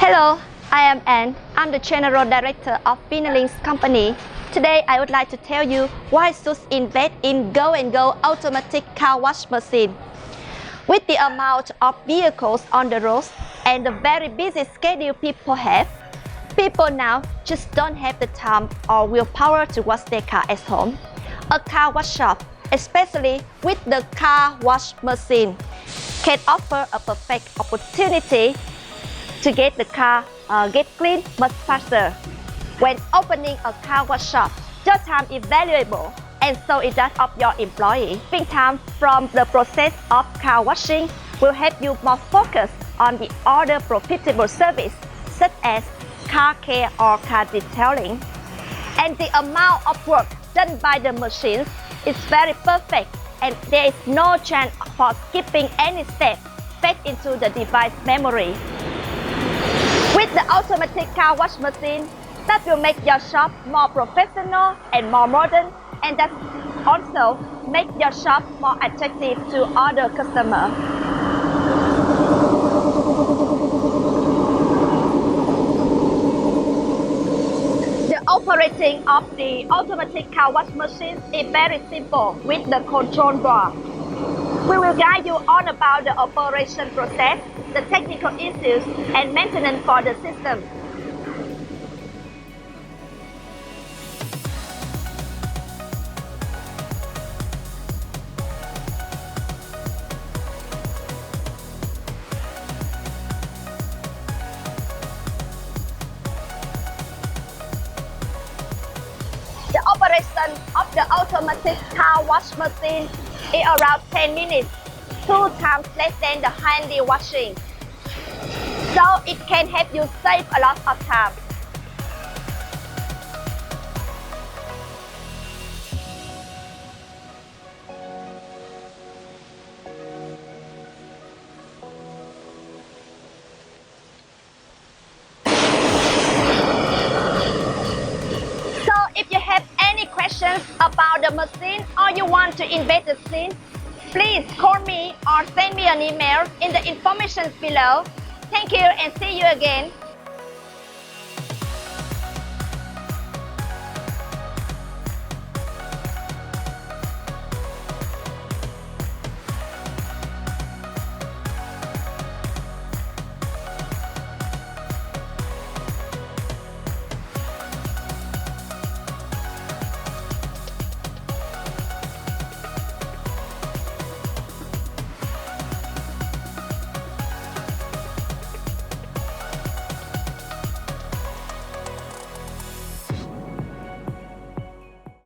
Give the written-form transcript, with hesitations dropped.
Hello, I am Anne. I'm the General Director of Vinalinks company. Today I would like to tell you why should invest in Go&Go automatic car wash machine. With the amount of vehicles on the roads and the very busy schedule people have, people now just don't have the time or willpower to wash their car at home. A car wash shop, especially with the car wash machine, can offer a perfect opportunity to get the car get clean much faster. When opening a car wash shop, your time is valuable, and so is that of your employee. Saving time from the process of car washing will help you more focus on the other profitable service, such as car care or car detailing. And the amount of work done by the machines is very perfect, and there is no chance for skipping any step fed into the device memory. With the automatic car wash machine, that will make your shop more professional and more modern, and that also make your shop more attractive to other customers. The operating of the automatic car wash machine is very simple with the control board. We will guide you all about the operation process, the technical issues, and maintenance for the system. The operation of the automatic car wash machine is around 10 minutes, 2 times less than the handy washing. So it can help you save a lot of time. So if you have any questions about the machine or you want to invest the machine, please call me or send me an email in the information below. Thank you and see you again.